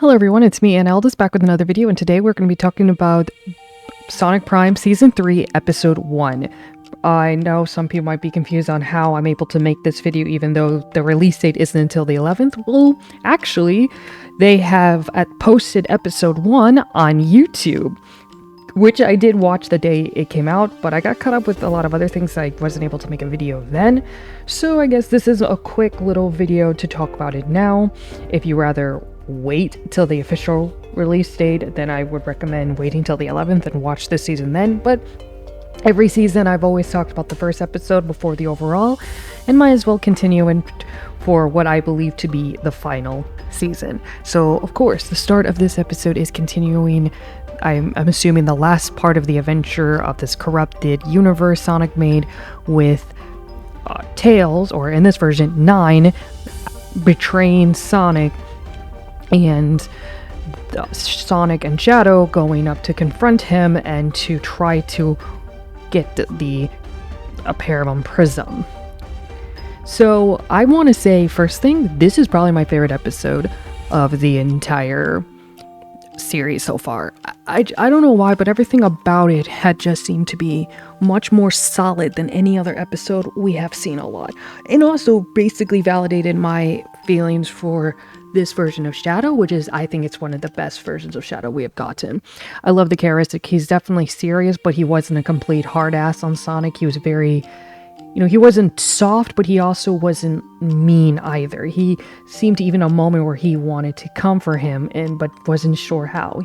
Hello everyone, it's me, Anna Aldis, back with another video, and today we're going to be talking about Sonic Prime Season 3, Episode 1. I know some people might be confused on how I'm able to make this video even though the release date isn't until the 11th. Well, actually, they have posted Episode 1 on YouTube, which I did watch the day it came out, but I got caught up with a lot of other things, so I wasn't able to make a video then. So I guess this is a quick little video to talk about it now. If you rather wait till the official release date, then I would recommend waiting till the 11th and watch this season then. But every season I've always talked about the first episode before the overall, and might as well continue for what I believe to be the final season. So of course the start of this episode is continuing, I'm assuming, the last part of the adventure of this corrupted universe Sonic made with Tails, or in this version 9, betraying Sonic, and Sonic and Shadow going up to confront him and to try to get the Paramount Prism. So I want to say, first thing, this is probably my favorite episode of the entire series so far. I don't know why, but everything about it had just seemed to be much more solid than any other episode we have seen a lot. And also basically validated my feelings for this version of Shadow, which is, I think it's one of the best versions of Shadow we have gotten. I love the characteristic. He's definitely serious, but he wasn't a complete hard ass on Sonic. He was very, he wasn't soft, but he also wasn't mean either. He seemed to even a moment where he wanted to come for him, but wasn't sure how.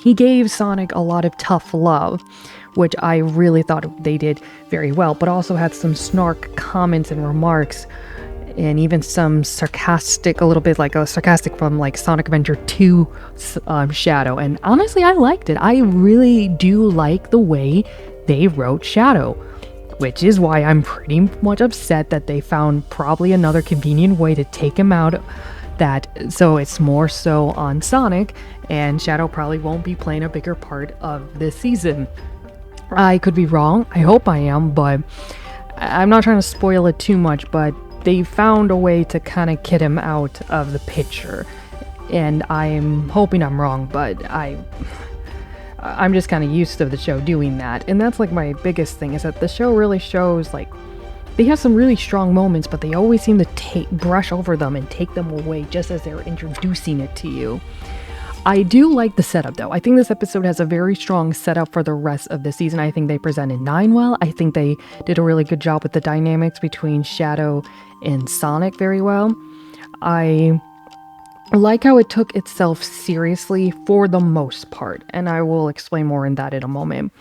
He gave Sonic a lot of tough love, which I really thought they did very well, but also had some snark comments and remarks, and even some sarcastic, a little bit like a sarcastic from like Sonic Adventure 2 Shadow. And honestly, I liked it. I really do like the way they wrote Shadow, which is why I'm pretty much upset that they found probably another convenient way to take him out, so it's more so on Sonic, and Shadow probably won't be playing a bigger part of this season. I could be wrong, I hope I am, but I'm not trying to spoil it too much, but they found a way to kind of get him out of the picture, and I'm hoping I'm wrong, but I'm just kind of used to the show doing that. And that's like my biggest thing, is that the show really shows, like, they have some really strong moments, but they always seem to brush over them and take them away just as they're introducing it to you. I do like the setup though. I think this episode has a very strong setup for the rest of the season. I think they presented 9 well. I think they did a really good job with the dynamics between Shadow and Sonic very well. I like how it took itself seriously for the most part, and I will explain more in that in a moment.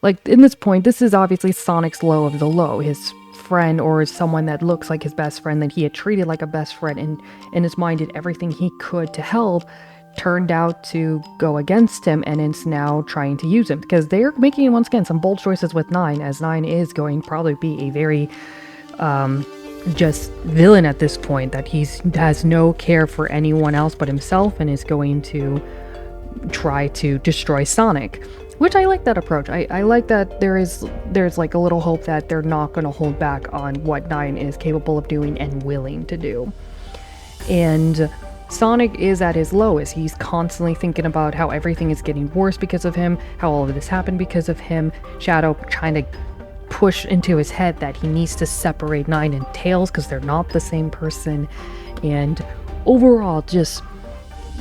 Like, in this point, this is obviously Sonic's low of the low. His friend, or someone that looks like his best friend, that he had treated like a best friend, and in his mind did everything he could to help, turned out to go against him, and it's now trying to use him, because they're making, once again, some bold choices with 9, as 9 is going to probably be a very just villain at this point, that he has no care for anyone else but himself, and is going to try to destroy Sonic, which I like that approach. I like that there's like a little hope that they're not going to hold back on what 9 is capable of doing and willing to do. And Sonic is at his lowest. He's constantly thinking about how everything is getting worse because of him, how all of this happened because of him. Shadow trying to push into his head that he needs to separate 9 and Tails because they're not the same person, and overall just,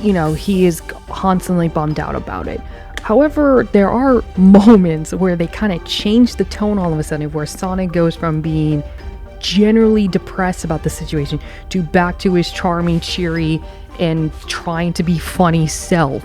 he is constantly bummed out about it. However, there are moments where they kind of change the tone all of a sudden, where Sonic goes from being generally depressed about the situation to back to his charming, cheery, and trying to be funny self,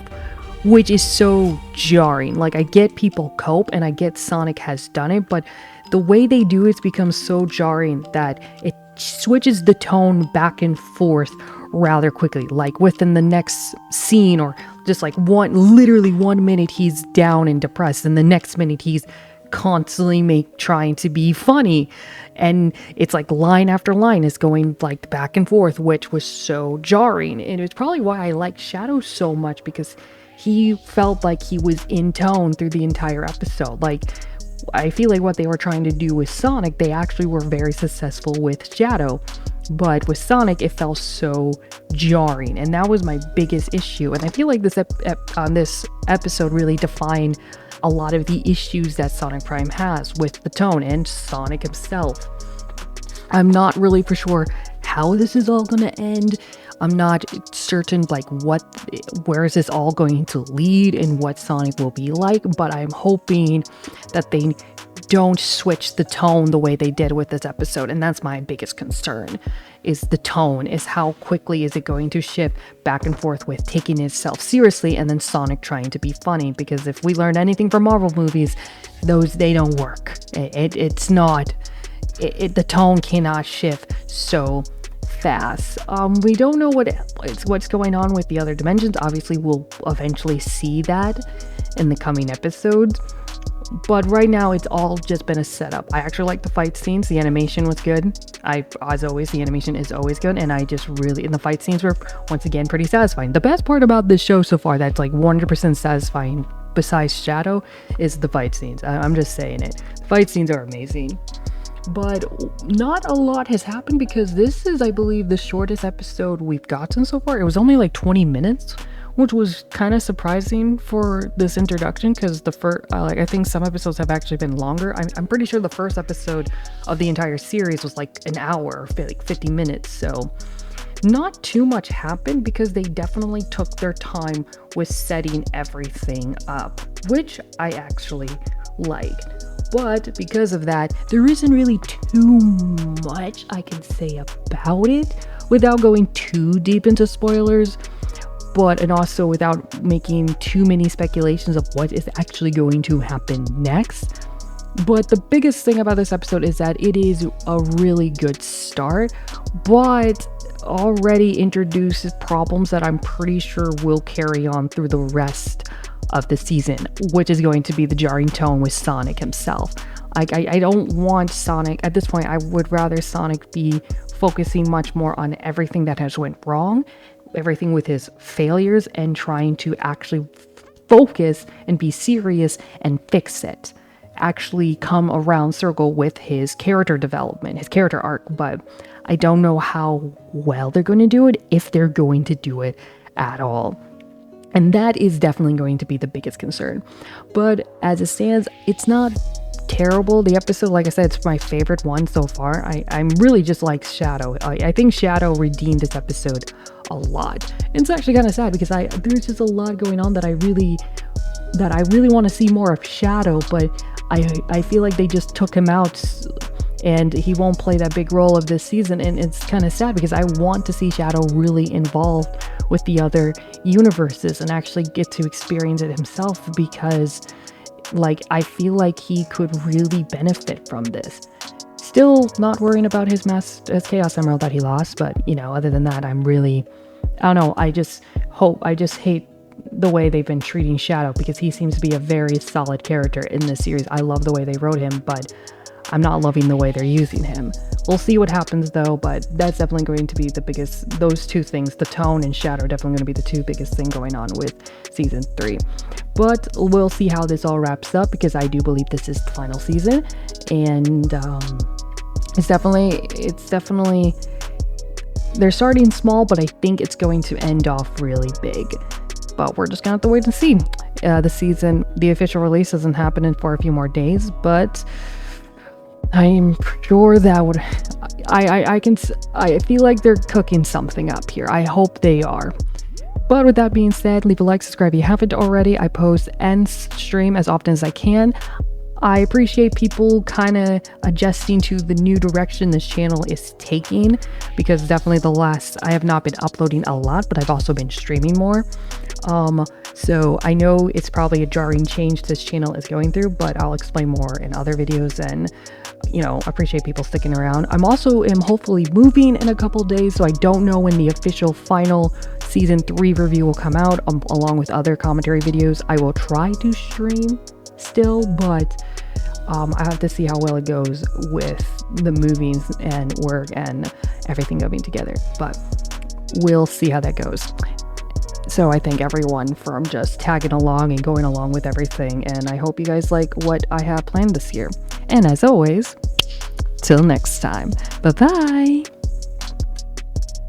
which is so jarring. Like, I get people cope, and I get Sonic has done it, but the way they do it becomes so jarring that it switches the tone back and forth rather quickly. Like, within the next scene, or just like literally 1 minute he's down and depressed, and the next minute he's constantly trying to be funny, and it's like line after line is going like back and forth, which was so jarring. And it's probably why I liked Shadow so much, because he felt like he was in tone through the entire episode. Like, I feel like what they were trying to do with Sonic, they actually were very successful with Shadow. But with Sonic, it felt so jarring, and that was my biggest issue. And I feel like this episode really defined a lot of the issues that Sonic Prime has with the tone and Sonic himself. I'm not really for sure how this is all gonna end. I'm not certain like where is this all going to lead and what Sonic will be like, but I'm hoping that they don't switch the tone the way they did with this episode. And that's my biggest concern, is the tone, is how quickly is it going to shift back and forth with taking itself seriously and then Sonic trying to be funny. Because if we learn anything from Marvel movies, they don't work. It's not, the tone cannot shift so fast. We don't know what's going on with the other dimensions. Obviously we'll eventually see that in the coming episodes, but right now it's all just been a setup. I actually like the fight scenes. The animation was good. As always, the animation is always good, and I just really, and the fight scenes were once again pretty satisfying. The best part about this show so far that's like 100% satisfying besides Shadow is the fight scenes. I'm just saying it. The fight scenes are amazing. But not a lot has happened because this is, I believe, the shortest episode we've gotten so far. It was only like 20 minutes, which was kind of surprising for this introduction, because the first, I think some episodes have actually been longer. I'm pretty sure the first episode of the entire series was like an hour, like 50 minutes. So not too much happened because they definitely took their time with setting everything up, which I actually liked. But because of that, there isn't really too much I can say about it without going too deep into spoilers, and also without making too many speculations of what is actually going to happen next. But the biggest thing about this episode is that it is a really good start, but already introduces problems that I'm pretty sure will carry on through the rest of the season, which is going to be the jarring tone with Sonic himself. I don't want Sonic, at this point, I would rather Sonic be focusing much more on everything that has went wrong, everything with his failures, and trying to actually focus and be serious and fix it. Actually come around circle with his character development, his character arc, but I don't know how well they're going to do it, if they're going to do it at all. And that is definitely going to be the biggest concern. But as it stands, it's not terrible. The episode, like I said, it's my favorite one so far. I'm really just like Shadow. I think Shadow redeemed this episode a lot. And it's actually kind of sad because there's just a lot going on that I really want to see more of Shadow, but I feel like they just took him out and he won't play that big role of this season, and it's kind of sad because I want to see Shadow really involved with the other universes and actually get to experience it himself, because like I feel like he could really benefit from this. Still not worrying about his Chaos Emerald that he lost, but other than that, I don't know, I just hate the way they've been treating Shadow, because he seems to be a very solid character in this series. I love the way they wrote him, but I'm not loving the way they're using him. We'll see what happens though, but that's definitely going to be the biggest, those two things, the tone and Shadow, are definitely going to be the two biggest thing going on with season 3. But we'll see how this all wraps up, because I do believe this is the final season, and it's definitely they're starting small, but I think it's going to end off really big. But we're just gonna have to wait and see. The official release isn't happening for a few more days, but I'm sure that would, I feel like they're cooking something up here. I hope they are. But with that being said, leave a like, subscribe if you haven't already. I post and stream as often as I can. I appreciate people kind of adjusting to the new direction this channel is taking, because definitely I have not been uploading a lot, but I've also been streaming more. So I know it's probably a jarring change this channel is going through, but I'll explain more in other videos, and appreciate people sticking around. I'm hopefully moving in a couple days, so I don't know when the official final season 3 review will come out, along with other commentary videos. I will try to stream still, but I have to see how well it goes with the movies and work and everything coming together, but we'll see how that goes. So I thank everyone for just tagging along and going along with everything, and I hope you guys like what I have planned this year. And as always, till next time, bye bye.